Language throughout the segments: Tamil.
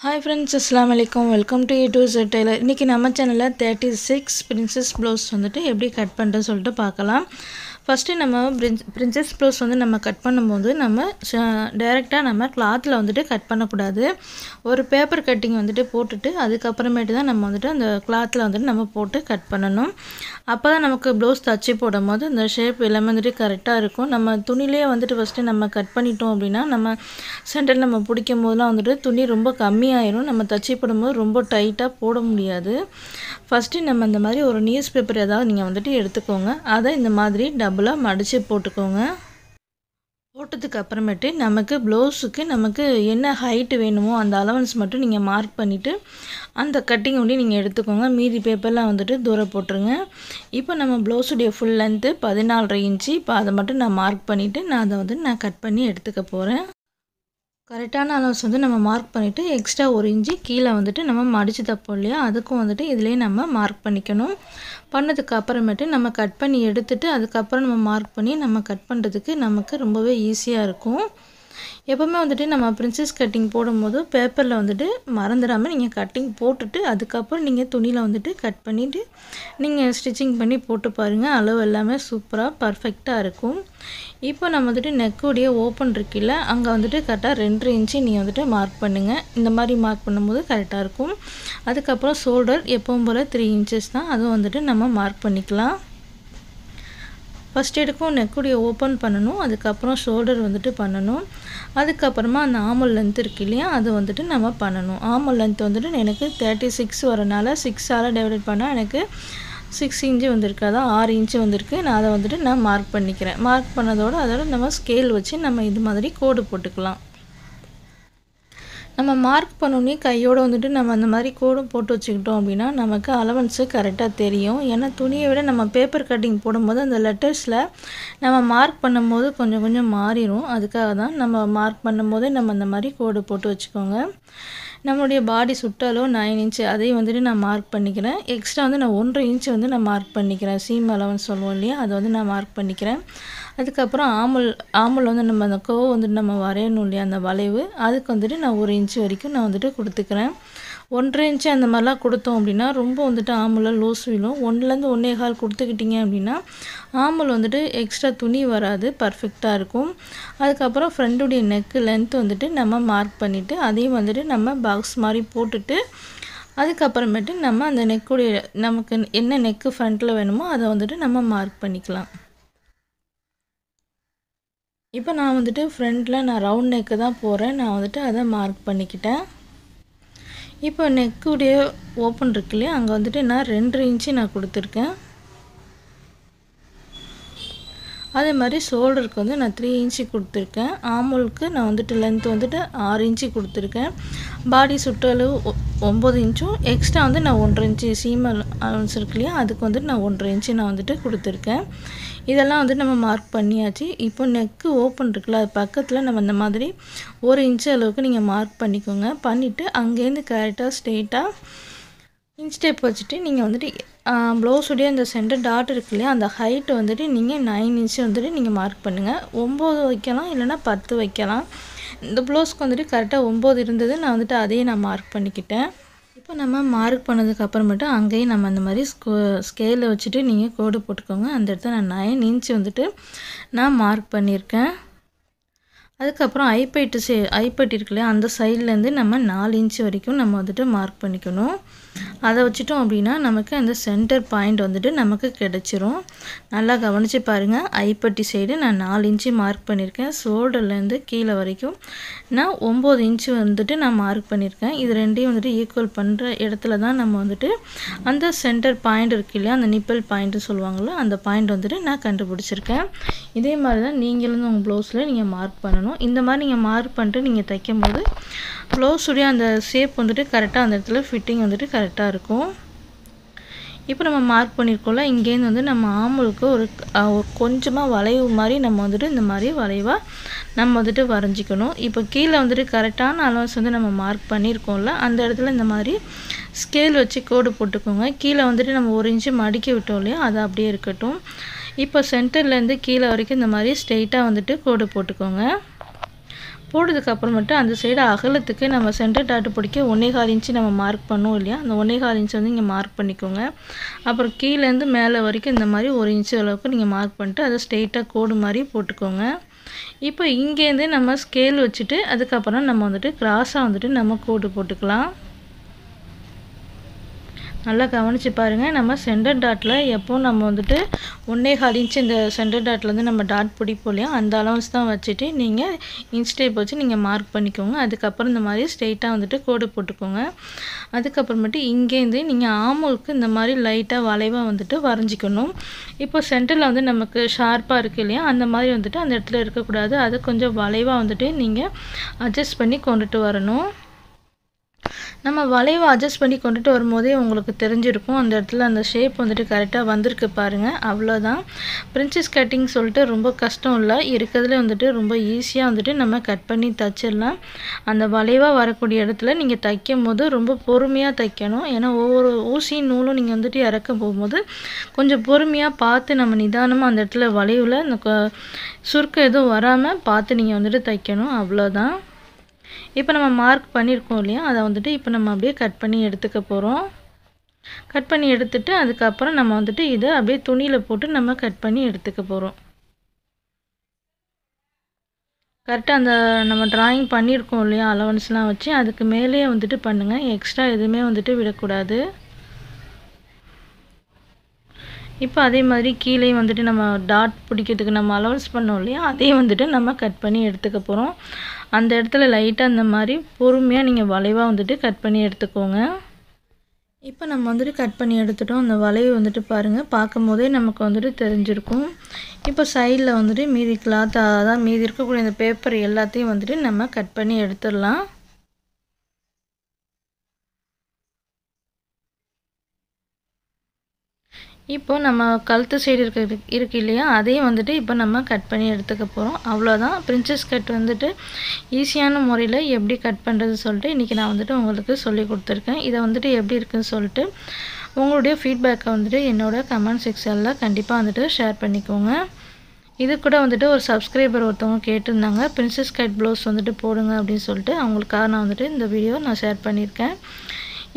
Hi friends, Assalamu alaikum. Welcome to A to Z Tailor. இன்னைக்கு நம்ம சேனல்ல 36 princess blouse வந்துட்டு எப்படி கட் பண்றது சொல்லிட்டு பார்க்கலாம். ஃபர்ஸ்ட் நம்ம princess blouse வந்து நம்ம கட் பண்ணும்போது நம்ம டைரக்ட்டா நம்ம கிளாத்ல வந்துட்டு கட் பண்ண கூடாது. ஒரு பேப்பர் கட்டிங் வந்துட்டு போட்டுட்டு அதுக்கு அப்புறமேட்டு தான் நம்ம வந்துட்டு அந்த கிளாத்ல வந்துட்டு நம்ம போட்டு கட் பண்ணனும். அப்பதான் நமக்கு blouse தச்சு போடும்போது அந்த ஷேப் எல்லாமே வந்துட்டு கரெக்ட்டா இருக்கும். நம்ம துணியிலே வந்துட்டு ஃபர்ஸ்ட் நம்ம கட் பண்ணிட்டோம் அப்படினா நம்ம சென்டர்ல நம்ம பிடிக்கும்போதெல்லாம் வந்துட்டு துணி ரொம்ப கம்மியாயிரும். நம்ம தச்சு போடும்போது ரொம்ப டைட்டா போட முடியாது. ஃபர்ஸ்ட் நம்ம இந்த மாதிரி ஒரு நியூஸ் பேப்பர் ஏதாவது நீங்க வந்துட்டு எடுத்துக்கோங்க. அதை இந்த மாதிரி டபுளா மடிச்சு போட்டுக்கோங்க. போட்டதுக்கு அப்புறமேட்டு நமக்கு ப்ளவுஸுக்கு நமக்கு என்ன ஹைட் வேணுமோ அந்த அலவன்ஸ் மட்டும் நீங்க மார்க் பண்ணிட்டு அந்த கட்டிங் ஒண்ணி நீங்க எடுத்துக்கோங்க. மீதி பேப்பர்லாம் வந்துட்டு தூர போட்டுருங்க. இப்போ நம்ம ப்ளவுஸ் உடைய ஃபுல் லெந்த் 14.5 இன்ச். இப்போ அத மட்டும் நான் மார்க் பண்ணிட்டு நான் கட் பண்ணி எடுத்துக்க போறேன். கரெக்டான அளவுஸ் வந்து நம்ம மார்க் பண்ணிட்டு எக்ஸ்ட்ரா 1 இன்ச் கீழ வந்துட்டு நம்ம மடிச்சு தப்போம் இல்லையா அதுக்கும் வந்துட்டு இதிலே நம்ம மார்க் பண்ணிக்கணும். பண்ணதுக்கு அப்புறமேட்டு நம்ம கட் பண்ணி எடுத்துட்டு அதுக்கு அப்புறம் நம்ம மார்க் பண்ணி நம்ம கட் பண்றதுக்கு நமக்கு ரொம்பவே ஈஸியா இருக்கும். எப்பவுமே வந்துட்டு நம்ம princess கட்டிங் போடும்போது பேப்பர்ல வந்துட்டு மறந்துடாம நீங்க கட்டிங் போட்டுட்டு அதுக்கு அப்புறம் நீங்க துணியில வந்துட்டு கட் பண்ணிட்டு நீங்க ஸ்டிச்சிங் பண்ணி போட்டு பாருங்க. அளவு எல்லாமே சூப்பரா பெர்ஃபெக்ட்டா இருக்கும். இப்போ நம்ம வந்துட்டு நெக் உடைய ஓபன் இருக்குல அங்க வந்துட்டு கரெக்ட்டா 2.5 இன்ச் நீங்க வந்துட்டு மார்க் பண்ணுங்க. இந்த மாதிரி மார்க் பண்ணும்போது கரெக்ட்டா இருக்கும். அதுக்கு அப்புறம் ஷோல்டர் எப்பவும் போல 3 இன்ச்சஸ் தான் அது வந்துட்டு நம்ம மார்க் பண்ணிக்கலாம். ஃபர்ஸ்ட் எடுக்கும் நெக் உடைய ஓபன் பண்ணனும். அதுக்கு அப்புறம் ஷோல்டர் வந்துட்டு பண்ணனும். அதுக்கு அப்புறமா அந்த ஆர்மல் லெந்த் இருக்கு இல்லையா அது வந்துட்டு நம்ம பண்ணனும். ஆர்மல் லெந்த் வந்துட்டு எனக்கு 36 வரனால 6 ஆல டிவைட் பண்ணா எனக்கு 6 இன்ச் வந்திருக்கு. அதான் 6 இன்ச் வந்திருக்கு. நான் அத வந்துட்டு நான் மார்க் பண்ணிக்கிறேன். மார்க் பண்ணதோட அதோட நம்ம ஸ்கேல் வச்சு நம்ம இது மாதிரி கோடு போட்டுக்கலாம். நம்ம மார்க் பண்ணோனே கையோட வந்துட்டு நம்ம அந்த மாதிரி கோடு போட்டு வச்சுக்கிட்டோம் அப்படினா நமக்கு அலவன்ஸ் கரெக்ட்டா தெரியும். ஏன்னா துணியை விட நம்ம பேப்பர் கட்டிங் போடும்போது அந்த லெட்டர்ஸ்ல நம்ம மார்க் பண்ணும்போது கொஞ்சம் மாறிரும். அதுக்காக தான் நம்ம மார்க் பண்ணும்போதே நம்ம அந்த மாதிரி கோடு போட்டு வச்சுக்கோங்க. நம்மளுடைய பாடி சுற்றளவு 9 இன்ச் அதையும் வந்துட்டு நான் மார்க் பண்ணிக்கிறேன். எக்ஸ்ட்ரா வந்து நான் 1.5 இன்ச் வந்து நான் மார்க் பண்ணிக்கிறேன். சீம் அலவன்ஸ் சொல்லுவோம் இல்லையா அதை வந்து நான் மார்க் பண்ணிக்கிறேன். அதுக்கு அப்புறம் ஆர்மல் வந்து நம்ம அந்த கர்வ் வந்து நம்ம வரையணும் இல்லையா அந்த வளைவு அதுக்கு வந்துட்டு நான் 1 இன்ச் வரைக்கும் நான் வந்துட்டு கொடுத்துக்கிறேன். 1.5 இன்ச் அந்த மாதிரிலாம் கொடுத்தோம் அப்படினா ரொம்ப வந்துட்டு ஆர்மல்ல லூஸ் விழும். 1ல இருந்து 1.25 கொடுத்துக்கிட்டீங்க அப்படினா ஆர்மல் வந்துட்டு எக்ஸ்ட்ரா துணி வராது பெர்ஃபெக்ட்டா இருக்கும். அதுக்கு அப்புறம் ஃப்ரண்ட் உடைய நெக் லெந்த் வந்துட்டு நம்ம மார்க் பண்ணிட்டு அதையும் வந்துட்டு நம்ம பாக்ஸ் மாதிரி போட்டுட்டு அதுக்கு அப்புறமேட்டு நம்ம அந்த நெக் உடைய நமக்கு என்ன நெக் ஃப்ரண்ட்ல வேணுமோ அதை வந்துட்டு நம்ம மார்க் பண்ணிக்கலாம். இப்போ நான் வந்துட்டு ஃப்ரண்ட்ல நான் ரவுண்ட் நெக் தான் போறேன். நான் வந்துட்டு அத மார்க் பண்ணிக்கிட்டேன். இப்போ நெக் உடைய ஓபன் இருக்கு இல்லையா அங்க வந்துட்டு நான் 2.5 இன்ச் நான் கொடுத்திருக்கேன். அதே மாதிரி ஷோல்டருக்கு வந்து நான் 3 இன்ச் கொடுத்திருக்கேன். ஆர்மலுக்கு நான் வந்துட்டு லெந்த் வந்துட்டு 6 இன்ச் கொடுத்திருக்கேன். பாடி சுற்றளவு 9 இன்ச்சும் எக்ஸ்ட்ரா வந்து நான் 1.5 இன்ச் சீம் அலவன்ஸ் இருக்கு இல்லையா அதுக்கு வந்துட்டு நான் 1.5 இன்ச் நான் வந்துட்டு கொடுத்திருக்கேன். இதெல்லாம் வந்து நம்ம மார்க் பண்ணியாச்சு. இப்போ நெக் ஓபன் இருக்குல அது பக்கத்துல நம்ம இந்த மாதிரி 1 இன்ச் அளவுக்கு நீங்க மார்க் பண்ணிக்கோங்க. பண்ணிட்டு அங்க இருந்து கரெக்ட்டா ஸ்ட்ரைட்டா இன்ச் டேப் வச்சிட்டு நீங்க வந்துட்டு ப்ளவுஸ் உடைய அந்த சென்டர் டாட் இருக்கு இல்லையா அந்த ஹைட் வந்துட்டு நீங்க 9 இன்ச் வந்துட்டு நீங்க மார்க் பண்ணுங்க. 9 வைக்கலாம் இல்லனா 10 வைக்கலாம். இந்த ப்ளவுஸ்க்கு வந்துட்டு கரெக்ட்டா 9 இருந்தது. நான் வந்துட்டு அதையே நான் மார்க் பண்ணிக்கிட்டேன். இப்போ நம்ம மார்க் பண்ணதுக்கு அப்புறமேட்டு அங்கேயும் நம்ம அந்த மாதிரி ஸ்கேல்ல வச்சிட்டு நீங்க கோடு போட்டுக்கோங்க. அந்த இடத்துல நான் 9 இன்ச் வந்துட்டு நான் மார்க் பண்ணியிருக்கேன். அதுக்கு அப்புறம் ஐபெட் இருக்குல அந்த சைடுல இருந்து நம்ம 4 இன்ச் வரைக்கும் நம்ம வந்துட்டு மார்க் பண்ணிக்கணும். அத வச்சிட்டோம் அப்படினா நமக்கு அந்த சென்டர் பாயிண்ட் வந்துட்டு நமக்கு கிடைச்சிரும். நல்லா கவனிச்சு பாருங்க. ஐபெட்டி சைடு நான் 4 இன்ச் மார்க் பண்ணிருக்கேன். ஷோல்டர்ல இருந்து கீழ வரைக்கும் நான் 9 இன்ச் வந்துட்டு நான் மார்க் பண்ணிருக்கேன். இது ரெண்டையும் வந்துட்டு ஈக்குவல் பண்ற இடத்துல தான் நம்ம வந்துட்டு அந்த சென்டர் பாயிண்ட் இருக்கு இல்லையா அந்த நிப்பல் பாயிண்ட் சொல்வாங்கல அந்த பாயிண்ட் வந்துட்டு நான் கண்டுபிடிச்சிருக்கேன். இதே மாதிரி தான் நீங்களும் உங்க ப்ளவுஸ்ல நீங்க மார்க் பண்ணனும். இந்த மாதிரி நீங்க மார்க் பண்ணிட்டு நீங்க தைக்கும்போது ப்ளவுஸ் உடைய அந்த ஷேப் வந்துட்டு கரெக்ட்டா அந்த இடத்துல ஃபிட்டிங் வந்துட்டு கரெக்ட்டா இருக்கும். இப்போ நம்ம மார்க் பண்ணிருக்கோம்ல இங்க இருந்து வந்து நம்ம ஆர்மலுக்கு ஒரு கொஞ்சமா வளைவு மாதிரி நம்ம வந்துட்டு இந்த மாதிரி வளைவா நம்ம வந்துட்டு வரைஞ்சிக்கணும். இப்போ கீழ வந்துட்டு கரெக்ட்டான அலவன்ஸ் வந்து நம்ம மார்க் பண்ணிருக்கோம்ல அந்த இடத்துல இந்த மாதிரி ஸ்கேல் வச்சு கோடு போட்டுக்கோங்க. கீழ வந்துட்டு நம்ம 1 இன்ச் மடிக்கி விட்டோம் இல்லையா அது அப்படியே இருக்கட்டும். இப்போ சென்டர்ல இருந்து கீழ வரைக்கும் இந்த மாதிரி ஸ்ட்ரைட்டா வந்துட்டு கோடு போட்டுக்கோங்க. போட்டதுக்கப்புறமேட்டு அந்த சைடு அகலத்துக்கு நம்ம சென்டர் டாட் பிடிக்க 1.25 இன்ச்சு நம்ம மார்க் பண்ணோம் இல்லையா, அந்த 1.25 இன்ச் வந்து இங்கே மார்க் பண்ணிக்கோங்க. அப்புறம் கீழேருந்து மேலே வரைக்கும் இந்த மாதிரி 1 இன்ச்சு அளவுக்கு நீங்கள் மார்க் பண்ணிட்டு அதை ஸ்ட்ரெயிட்டாக கோடு மாதிரி போட்டுக்கோங்க. இப்போ இங்கேருந்து நம்ம ஸ்கேல் வச்சுட்டு அதுக்கப்புறம் நம்ம வந்துட்டு கிராஸாக வந்துட்டு நம்ம கோடு போட்டுக்கலாம். நல்லா கவனித்து பாருங்கள். நம்ம சென்டர் டாட்டில் எப்போ நம்ம வந்துட்டு 1.25 இன்ச் இந்த சென்டர் டாட்லேருந்து நம்ம டாட் பிடிப்போம் இல்லையா, அந்த அலவன்ஸ் தான் வச்சுட்டு நீங்கள் இன்ச் டேப் வச்சு நீங்கள் மார்க் பண்ணிக்கோங்க. அதுக்கப்புறம் இந்த மாதிரி ஸ்ட்ரெயிட்டாக வந்துட்டு கோடு போட்டுக்கோங்க. அதுக்கப்புறமேட்டு இங்கேருந்து நீங்கள் ஆமோலுக்கு இந்த மாதிரி லைட்டாக வளைவாக வந்துட்டு வரைஞ்சிக்கணும். இப்போ சென்டரில் வந்து நமக்கு ஷார்ப்பாக இருக்குது இல்லையா, அந்த மாதிரி வந்துட்டு அந்த இடத்துல இருக்கக்கூடாது. அது கொஞ்சம் வளைவாக வந்துட்டு நீங்கள் அட்ஜஸ்ட் பண்ணி கொண்டுட்டு வரணும். நம்ம வளைவை அட்ஜஸ்ட் பண்ணி கொண்டுட்டு வரும்போதே உங்களுக்கு தெரிஞ்சிருக்கும் அந்த இடத்துல அந்த ஷேப் வந்துட்டு கரெக்டாக வந்திருக்கு பாருங்கள். அவ்வளோதான். பிரின்சஸ் கட்டிங் சொல்லிட்டு ரொம்ப கஷ்டம் இல்லை, இருக்கிறதுல வந்துட்டு ரொம்ப ஈஸியாக வந்துட்டு நம்ம கட் பண்ணி தைச்சிடலாம். அந்த வளைவாக வரக்கூடிய இடத்துல நீங்கள் தைக்கும் போது ரொம்ப பொறுமையாக தைக்கணும். ஏன்னா ஒவ்வொரு ஊசி நூலும் நீங்கள் வந்துட்டு இறக்க போகும்போது கொஞ்சம் பொறுமையாக பார்த்து நம்ம நிதானமாக அந்த இடத்துல வளைவில் அந்த சுருக்கம் எதுவும் வராமல் பார்த்து நீங்கள் வந்துட்டு தைக்கணும். அவ்வளோதான். இப்போ நம்ம மார்க் பண்ணியிருக்கோம் இல்லையா, அதை வந்துட்டு இப்போ நம்ம அப்படியே கட் பண்ணி எடுத்துக்க போகிறோம். கட் பண்ணி எடுத்துட்டு அதுக்கப்புறம் நம்ம வந்துட்டு இதை அப்படியே துணியில் போட்டு நம்ம கட் பண்ணி எடுத்துக்க போகிறோம். கரெக்டாக அந்த நம்ம டிராயிங் பண்ணியிருக்கோம் இல்லையா அலவன்ஸ்லாம் வச்சு, அதுக்கு மேலேயே வந்துட்டு பண்ணுங்கள். எக்ஸ்ட்ரா எதுவுமே வந்துட்டு விடக்கூடாது. இப்போ அதே மாதிரி கீழே வந்துட்டு நம்ம டாட் பிடிக்கிறதுக்கு நம்ம அலவன்ஸ் பண்ணோம் இல்லையா, அதையும் வந்துட்டு நம்ம கட் பண்ணி எடுத்துக்க போகிறோம். அந்த இடத்துல லைட்டாக அந்த மாதிரி பொறுமையாக நீங்கள் வளைவாக வந்துட்டு கட் பண்ணி எடுத்துக்கோங்க. இப்போ நம்ம வந்துட்டு கட் பண்ணி எடுத்துட்டோம். அந்த வளைவு வந்துட்டு பாருங்கள், பார்க்கும் போதே நமக்கு வந்துட்டு தெரிஞ்சிருக்கும். இப்போ சைடில் வந்துட்டு மீதி கிளாத், அதான் மீதி இருக்கக்கூடிய இந்த பேப்பர் எல்லாத்தையும் வந்துட்டு நம்ம கட் பண்ணி எடுத்துடலாம். இப்போ நம்ம கழுத்து சைடு இருக்கு இல்லையா, அதையும் வந்துட்டு இப்போ நம்ம கட் பண்ணி எடுத்துக்க போகிறோம். அவ்வளோதான். பிரின்சஸ் கட் வந்துட்டு ஈஸியான முறையில் எப்படி கட் பண்ணுறது சொல்லிட்டு இன்றைக்கி நான் வந்துட்டு உங்களுக்கு சொல்லி கொடுத்துருக்கேன். இதை வந்துட்டு எப்படி இருக்குன்னு சொல்லிட்டு உங்களுடைய ஃபீட்பேக்கை வந்துட்டு என்னோடய கமெண்ட் செக்ஷனில் கண்டிப்பாக வந்துட்டு ஷேர் பண்ணிக்கோங்க. இது கூட வந்துட்டு ஒரு சப்ஸ்கிரைபர் ஒருத்தவங்க கேட்டிருந்தாங்க, பிரின்சஸ் கட் ப்ளவுஸ் வந்துட்டு போடுங்க அப்படின்னு சொல்லிட்டு. அவங்களுக்காக நான் வந்துட்டு இந்த வீடியோ நான் ஷேர் பண்ணியிருக்கேன்.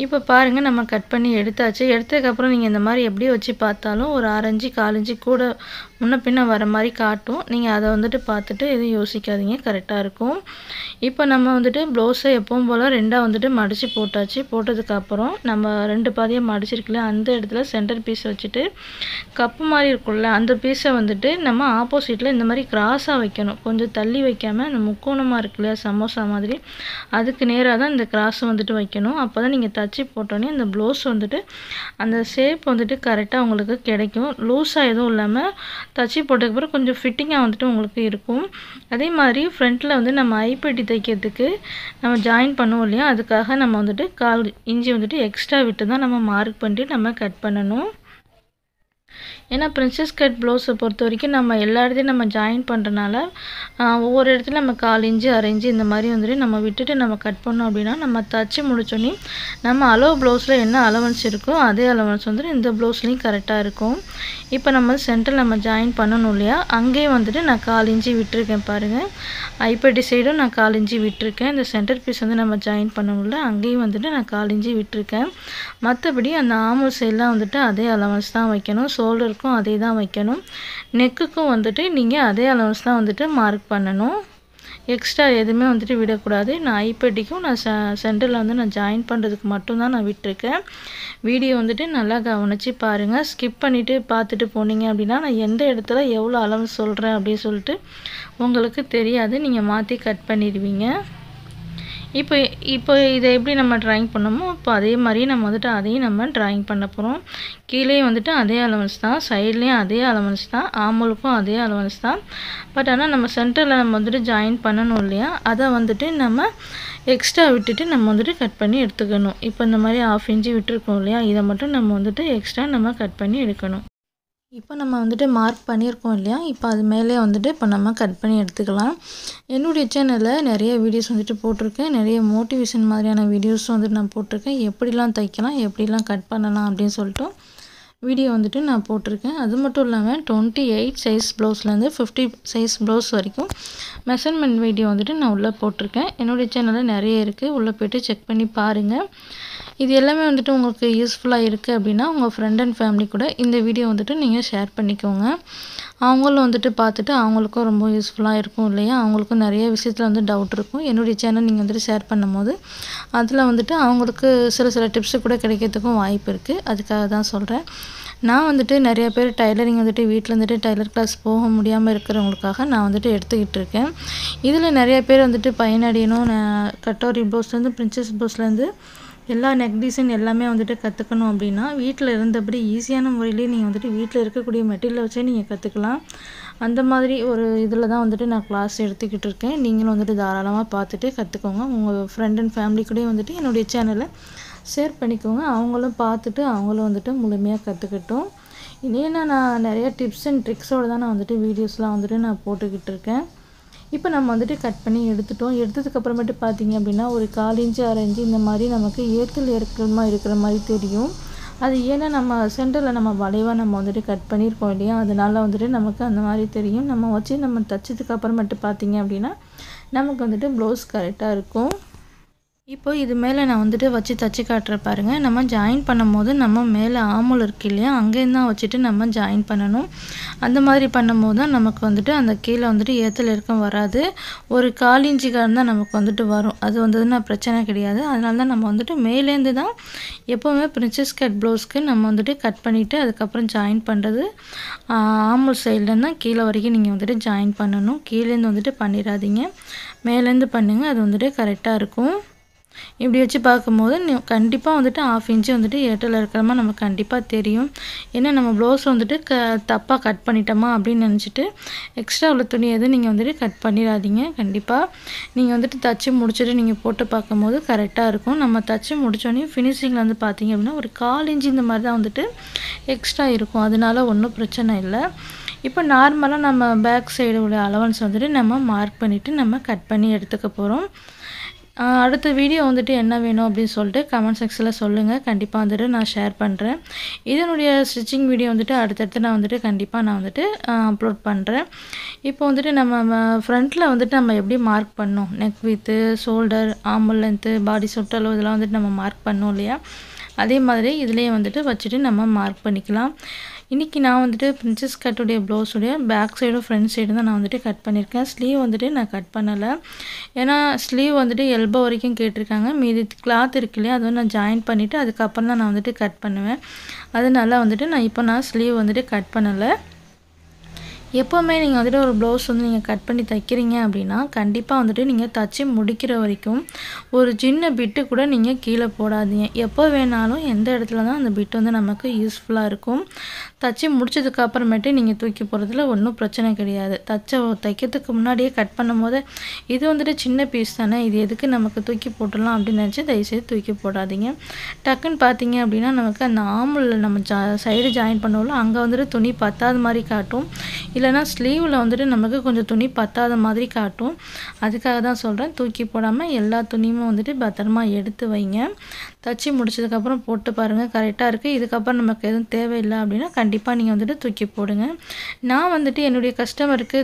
இப்போ பாருங்கள், நம்ம கட் பண்ணி எடுத்தாச்சு. எடுத்ததுக்கப்புறம் நீங்கள் இந்த மாதிரி எப்படி வச்சு பார்த்தாலும் ஒரு 6 இன்ச்சு 4 இன்ச்சு கூட முன்ன பின்ன வர மாதிரி காட்டும். நீங்கள் அதை வந்துட்டு பார்த்துட்டு எதுவும் யோசிக்காதீங்க, கரெக்டாக இருக்கும். இப்போ நம்ம வந்துட்டு ப்ளவுஸை எப்பவும் போல் 2ஆக வந்துட்டு மடித்து போட்டாச்சு. போட்டதுக்கப்புறம் நம்ம 2 பாதியாக மடிச்சிருக்கல அந்த இடத்துல சென்டர் பீஸ் வச்சுட்டு கப்பு மாதிரி இருக்கும்ல அந்த பீஸை வந்துட்டு நம்ம ஆப்போசிட்டில் இந்த மாதிரி கிராஸாக வைக்கணும். கொஞ்சம் தள்ளி வைக்காமல் அந்த முக்கோணமாக இருக்குல்ல சமோசா மாதிரி, அதுக்கு நேராக தான் இந்த கிராஸை வந்துட்டு வைக்கணும். அப்போ தான் நீங்கள் தச்சு போட்டோன்னே அந்த ப்ளவுஸ் வந்துட்டு அந்த ஷேப் வந்துட்டு கரெக்டாக உங்களுக்கு கிடைக்கும். லூஸாக எதுவும் இல்லாமல் தச்சு போட்டதுக்கப்புறம் கொஞ்சம் ஃபிட்டிங்காக வந்துட்டு உங்களுக்கு இருக்கும். அதே மாதிரி ஃப்ரண்ட்டில் வந்து நம்ம ஐப்பெட்டி தைக்கிறதுக்கு நம்ம ஜாயின் பண்ணுவோம் இல்லையா, அதுக்காக நம்ம வந்துட்டு 1/4 இன்ச்சு வந்துட்டு எக்ஸ்ட்ரா விட்டு தான் நம்ம மார்க் பண்ணிட்டு நம்ம கட் பண்ணணும். ஏன்னா பிரின்சஸ் கட் ப்ளவுஸை பொறுத்த வரைக்கும் நம்ம எல்லா இடத்தையும் நம்ம ஜாயின் பண்ணுறனால ஒவ்வொரு இடத்துல நம்ம 1/4 இன்ச்சு 1/2 இன்ச்சு இந்த மாதிரி வந்துட்டு நம்ம விட்டுட்டு நம்ம கட் பண்ணோம் அப்படின்னா நம்ம தச்சு முடிச்சோன்னே நம்ம அளவு ப்ளவுஸில் என்ன அலவன்ஸ் இருக்கோ அதே அலவன்ஸ் வந்துட்டு இந்த ப்ளவுஸ்லேயும் கரெக்டாக இருக்கும். இப்போ நம்ம சென்டரில் நம்ம ஜாயின் பண்ணணும் இல்லையா, அங்கேயே வந்துட்டு நான் 1/4 இன்ச்சு விட்டுருக்கேன் பாருங்கள். ஐப்பட்டி சைடும் நான் 1/4 இன்ச்சு விட்டுருக்கேன். இந்த சென்டர் பீஸ் வந்து நம்ம ஜாயின் பண்ணணும்ல, அங்கேயும் வந்துட்டு நான் 1/4 இன்ச்சு விட்டுருக்கேன். மற்றபடி அந்த ஆமல் சைடெலாம் வந்துட்டு அதே அலவன்ஸ் தான் வைக்கணும். ஷோல்டருக்கும் அதே தான் வைக்கணும். நெக்குக்கும் வந்துட்டு நீங்கள் அதே அலவன்ஸ் தான் வந்துட்டு மார்க் பண்ணணும். எக்ஸ்ட்ரா எதுவுமே வந்துட்டு விடக்கூடாது. நான் ஐப்பட்டிக்கும் நான் சென்டரில் வந்து நான் ஜாயின் பண்ணுறதுக்கு மட்டும்தான் நான் விட்டுருக்கேன். வீடியோ வந்துட்டு நல்லா கவனித்து பாருங்கள். ஸ்கிப் பண்ணிவிட்டு பார்த்துட்டு போனீங்க அப்படின்னா நான் எந்த இடத்துல எவ்வளோ அலவன்ஸ் சொல்கிறேன் அப்படின்னு சொல்லிட்டு உங்களுக்கு தெரியாது, நீங்கள் மாற்றி கட் பண்ணிடுவீங்க. இப்போ இதை எப்படி நம்ம ட்ராயிங் பண்ணோமோ இப்போ அதே மாதிரி நம்ம வந்துட்டு அதையும் நம்ம ட்ராயிங் பண்ண போகிறோம். கீழே வந்துட்டு அதே அலவன்ஸ் தான், சைட்லேயும் அதே அலவன்ஸ் தான், ஆமலுக்கும் அதே அலவன்ஸ் தான். பட் ஆனால் நம்ம சென்டரில் நம்ம வந்துட்டு ஜாயின் பண்ணணும் இல்லையா, அதை வந்துட்டு நம்ம எக்ஸ்ட்ரா விட்டுட்டு நம்ம வந்துட்டு கட் பண்ணி எடுத்துக்கணும். இப்போ இந்த மாதிரி 1/2 இன்ச்சு விட்டுருக்கோம் இல்லையா, இதை மட்டும் நம்ம வந்துட்டு எக்ஸ்ட்ரா நம்ம கட் பண்ணி எடுக்கணும். இப்போ நம்ம வந்துட்டு மார்க் பண்ணியிருக்கோம் இல்லையா, இப்போ அது மேலே வந்துட்டு இப்போ நம்ம கட் பண்ணி எடுத்துக்கலாம். என்னுடைய சேனலில் நிறைய வீடியோஸ் வந்துட்டு போட்டிருக்கேன். நிறைய மோட்டிவேஷன் மாதிரியான வீடியோஸும் வந்துட்டு நான் போட்டிருக்கேன். எப்படிலாம் தைக்கலாம், எப்படிலாம் கட் பண்ணலாம் அப்படின்னு சொல்லிட்டு வீடியோ வந்துட்டு நான் போட்டிருக்கேன். அது மட்டும் இல்லாமல் 28 சைஸ் ப்ளவுஸ்லேருந்து 50 சைஸ் ப்ளவுஸ் வரைக்கும் மெஷர்மெண்ட் வீடியோ வந்துட்டு நான் உள்ளே போட்டிருக்கேன். என்னுடைய சேனலில் நிறைய இருக்குது, உள்ளே போய்ட்டு செக் பண்ணி பாருங்கள். இது எல்லாமே வந்துட்டு உங்களுக்கு யூஸ்ஃபுல்லாக இருக்குது அப்படின்னா உங்கள் ஃப்ரெண்ட் அண்ட் ஃபேமிலி கூட இந்த வீடியோ வந்துட்டு நீங்கள் ஷேர் பண்ணிக்கோங்க. அவங்களும் வந்துட்டு பார்த்துட்டு அவங்களுக்கும் ரொம்ப யூஸ்ஃபுல்லாக இருக்கும் இல்லையா? அவங்களுக்கும் நிறைய விஷயத்தில் வந்து டவுட் இருக்கும். என்னுடைய சேனல் நீங்கள் வந்துட்டு ஷேர் பண்ணும்போது அதில் வந்துட்டு அவங்களுக்கு சில டிப்ஸு கூட கிடைக்கிறதுக்கும் வாய்ப்பு இருக்குது. அதுக்காக தான் சொல்கிறேன். நான் வந்துட்டு நிறைய பேர் டைலரிங் வந்துட்டு வீட்டில் வந்துட்டு டைலர் கிளாஸ் போக முடியாமல் இருக்கிறவங்களுக்காக நான் வந்துட்டு எடுத்துக்கிட்டு இருக்கேன். இதில் நிறைய பேர் வந்துட்டு பயனடையணும். நான் கட்டோரி ப்ளவுஸ்லேருந்து பிரின்சஸ் ப்ளவுஸ்லேருந்து எல்லா நெக் டிசைன் எல்லாமே வந்துட்டு கற்றுக்கணும் அப்படின்னா வீட்டில் இருந்தபடி ஈஸியான முறையிலே நீங்கள் வந்துட்டு வீட்டில் இருக்கக்கூடிய மெட்டீரியல் வச்சே நீங்கள் கற்றுக்கலாம். அந்த மாதிரி ஒரு இதில் தான் வந்துட்டு நான் கிளாஸ் எடுத்துக்கிட்டு இருக்கேன். நீங்களும் வந்துட்டு தாராளமாக பார்த்துட்டு கற்றுக்கோங்க. உங்கள் ஃப்ரெண்ட் அண்ட் ஃபேமிலி கூடயும் வந்துட்டு என்னுடைய சேனலை ஷேர் பண்ணிக்கோங்க. அவங்களும் பார்த்துட்டு அவங்களும் வந்துட்டு முழுமையாக கற்றுக்கட்டும். ஏன்னா நான் நிறைய டிப்ஸ் அண்ட் ட்ரிக்ஸோடு தான் நான் வந்துட்டு வீடியோஸ்லாம் வந்துட்டு நான் போட்டுக்கிட்டு இருக்கேன். இப்போ நம்ம வந்துட்டு கட் பண்ணி எடுத்துட்டோம். எடுத்ததுக்கப்புறமேட்டு பார்த்தீங்க அப்படின்னா ஒரு 1/4 இன்ச்சு 1/2 இன்ச்சு இந்த மாதிரி நமக்கு ஏத்தில் இறக்கமாக இருக்கிற மாதிரி தெரியும். அது ஏன்னா நம்ம சென்டரில் நம்ம வளைவாக நம்ம வந்துட்டு கட் பண்ணியிருக்கோம் இல்லையா? அதனால வந்துட்டு நமக்கு அந்த மாதிரி தெரியும். நம்ம வச்சு நம்ம தைச்சதுக்கு அப்புறமேட்டு பார்த்தீங்க அப்படின்னா நமக்கு வந்துட்டு ப்ளவுஸ் கரெக்டாக இருக்கும். இப்போ இது மேலே நான் வந்துட்டு வச்சு தச்சு காட்டுற பாருங்கள். நம்ம ஜாயின் பண்ணும்போது நம்ம மேலே ஆமுல் இருக்கு இல்லையா? அங்கேயும் தான் வச்சுட்டு நம்ம ஜாயின் பண்ணணும். அந்த மாதிரி பண்ணும்போது தான் நமக்கு வந்துட்டு அந்த கீழே வந்துட்டு ஏற்றல் இறக்கம் வராது. ஒரு 1/4 இன்ச்சுக்காரன் தான் நமக்கு வந்துட்டு வரும். அது வந்ததுன்னா பிரச்சனை கிடையாது. அதனால தான் நம்ம வந்துட்டு மேலேருந்து தான் எப்போவுமே பிரின்சஸ் கட் ப்ளவுஸ்க்கு நம்ம வந்துட்டு கட் பண்ணிவிட்டு அதுக்கப்புறம் ஜாயின் பண்ணுறது. ஆமுல் சைட்லேருந்து தான் கீழே வரைக்கும் நீங்கள் வந்துட்டு ஜாயின் பண்ணணும். கீழேருந்து வந்துட்டு பண்ணிடாதீங்க, மேலேருந்து பண்ணுங்கள். அது வந்துட்டு கரெக்டாக இருக்கும். இப்படி வச்சு பார்க்கும்போது கண்டிப்பாக வந்துட்டு 1/2 இன்ச்சு வந்துட்டு ஏற்றல் இருக்கிற மாதிரி நமக்கு கண்டிப்பாக தெரியும். ஏன்னா நம்ம ப்ளவுஸ் வந்துட்டு தப்பாக கட் பண்ணிட்டோமா அப்படின்னு நினச்சிட்டு எக்ஸ்ட்ரா உள்ள துணி எதுவும் நீங்கள் வந்துட்டு கட் பண்ணிடாதீங்க. கண்டிப்பாக நீங்கள் வந்துட்டு தச்சு முடிச்சுட்டு நீங்கள் போட்டு பார்க்கும்போது கரெக்டாக இருக்கும். நம்ம தச்சு முடித்தோடனே ஃபினிஷிங்கில் வந்து பார்த்தீங்க அப்படின்னா ஒரு 1/4 இன்ச்சு இந்த மாதிரி தான் வந்துட்டு எக்ஸ்ட்ரா இருக்கும். அதனால ஒன்றும் பிரச்சனை இல்லை. இப்போ நார்மலாக நம்ம பேக் சைடு உள்ள அலவன்ஸ் வந்துட்டு நம்ம மார்க் பண்ணிவிட்டு நம்ம கட் பண்ணி எடுத்துக்க போகிறோம். அடுத்த வீடியோ வந்துட்டு என்ன வேணும் அப்படின்னு சொல்லிட்டு கமெண்ட் செக்ஷனில் சொல்லுங்கள். கண்டிப்பாக வந்துட்டு நான் ஷேர் பண்ணுறேன். இதனுடைய ஸ்டிச்சிங் வீடியோ வந்துட்டு அடுத்தடுத்து நான் வந்துட்டு அப்லோட் பண்ணுறேன். இப்போ வந்துட்டு நம்ம ஃப்ரண்ட்டில் வந்துட்டு நம்ம எப்படி மார்க் பண்ணோம், neck with, shoulder, arm length, body சுற்றளவு இதெல்லாம் வந்துட்டு நம்ம மார்க் பண்ணோம் இல்லையா? அதே மாதிரி இதுலேயே வந்துட்டு வச்சுட்டு நம்ம மார்க் பண்ணிக்கலாம். இன்றைக்கி நான் வந்துட்டு பிரின்சஸ் கட்டுடைய ப்ளவுஸுடைய பேக் சைடும் ஃப்ரண்ட் சைடும் தான் நான் வந்துட்டு கட் பண்ணியிருக்கேன். ஸ்லீவ் வந்துட்டு நான் கட் பண்ணலை. ஏன்னா ஸ்லீவ் வந்துட்டு எல்போ வரைக்கும் கேட்டிருக்காங்க. மீதி கிளாத் இருக்கு இல்லையா? அது வந்து நான் ஜாயின் பண்ணிவிட்டு அதுக்கப்புறம் தான் நான் வந்துட்டு கட் பண்ணுவேன். அதனால வந்துட்டு நான் ஸ்லீவ் வந்துட்டு கட் பண்ணலை. எப்போவுமே நீங்கள் வந்துட்டு ஒரு ப்ளவுஸ் வந்து நீங்கள் கட் பண்ணி தைக்கிறீங்க அப்படின்னா கண்டிப்பாக வந்துட்டு நீங்கள் தச்சு முடிக்கிற வரைக்கும் ஒரு சின்ன பிட்டு கூட நீங்கள் கீழே போடாதீங்க. எப்போ வேணாலும் எந்த இடத்துல தான் அந்த பிட்டு வந்து நமக்கு யூஸ்ஃபுல்லாக இருக்கும். தச்சு முடிச்சதுக்கு அப்புறமேட்டு நீங்கள் தூக்கி போகிறதுல ஒன்றும் பிரச்சனை கிடையாது. தைக்கிறதுக்கு முன்னாடியே கட் பண்ணும்போது இது வந்துட்டு சின்ன பீஸ் தானே, இது எதுக்கு நமக்கு தூக்கி போட்டுடலாம் அப்படின்னு நினச்சி தயவுசெய்து தூக்கி போடாதீங்க. டக்குன்னு பார்த்தீங்க அப்படின்னா நமக்கு அந்த ஆர்மில் நம்ம சைடு ஜாயின் பண்ணுவோம்ல, அங்கே வந்துட்டு துணி பத்தாத மாதிரி காட்டும். இல்லைனா ஸ்லீவில் வந்துட்டு நமக்கு கொஞ்சம் துணி பத்தாத மாதிரி காட்டும். அதுக்காக தான் சொல்கிறேன், தூக்கி போடாமல் எல்லா துணியுமே வந்துட்டு பத்திரமா எடுத்து வைங்க. தச்சு முடிச்சதுக்கப்புறம் போட்டு பாருங்கள், கரெக்டாக இருக்குது. இதுக்கப்புறம் நமக்கு எதுவும் தேவையில்லை அப்படின்னா கண்டிப்பாக நீங்கள் வந்துட்டு தூக்கி போடுங்க. நான் வந்துட்டு என்னுடைய கஸ்டமருக்கு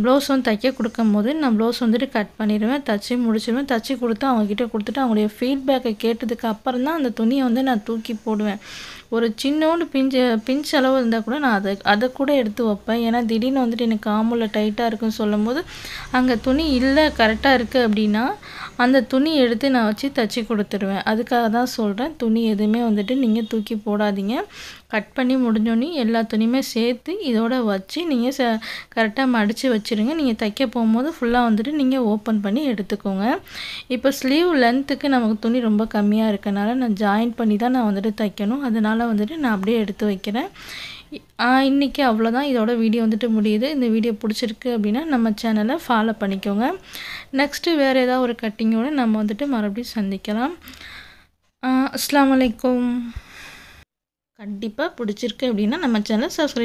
ப்ளவுஸ் வந்து தைக்க கொடுக்கும்போது நான் ப்ளவுஸ் வந்துட்டு கட் பண்ணிடுவேன், தச்சு முடிச்சிடுவேன். தச்சு கொடுத்து அவங்கக்கிட்ட கொடுத்துட்டு அவங்களுடைய ஃபீட்பேக்கை கேட்டதுக்கு அப்புறம் தான் அந்த துணியை வந்து நான் தூக்கி போடுவேன். ஒரு சின்னோண்டு பிஞ்ச் அளவு இருந்தால் கூட நான் அதை கூட எடுத்து வைப்பேன். ஏன்னா திடீர்னு வந்துட்டு எனக்கு ஆமுல டைட்டாக இருக்குன்னு சொல்லும்போது அங்கே துணி இல்லை கரெக்டாக இருக்குது அப்படின்னா அந்த துணி எடுத்து நான் வச்சு தச்சு கொடுத்துருவேன். அதுக்காக தான் சொல்கிறேன், துணி எதுவுமே வந்துட்டு நீங்கள் தூக்கி போடாதீங்க. கட் பண்ணி முடிஞ்சோடனே எல்லா துணியுமே சேர்த்து இதோட வச்சு நீங்கள் கரெக்டாக மடித்து வச்சுருங்க. நீங்கள் தைக்க போகும்போது ஃபுல்லாக வந்துட்டு நீங்கள் ஓப்பன் பண்ணி எடுத்துக்கோங்க. இப்போ ஸ்லீவ் லென்த்துக்கு நமக்கு துணி ரொம்ப கம்மியாக இருக்கனால நான் ஜாயின் பண்ணி தான் நான் வந்துட்டு தைக்கணும். அதனால் வந்துட்டு நான் அப்படியே எடுத்து வைக்கிறேன். இன்றைக்கி அவ்வளோதான். இதோட வீடியோ வந்துட்டு முடியுது. இந்த வீடியோ பிடிச்சிருக்கு அப்படின்னா நம்ம சேனலை ஃபாலோ பண்ணிக்கோங்க. நெக்ஸ்ட்டு வேறு ஏதாவது ஒரு கட்டிங்கோடு நம்ம வந்துட்டு மறுபடியும் சந்திக்கலாம். அஸ்ஸலாமு அலைக்கும். கண்டிப்பாக பிடிச்சிருக்கு அப்படின்னா நம்ம சேனலை சப்ஸ்கிரைப்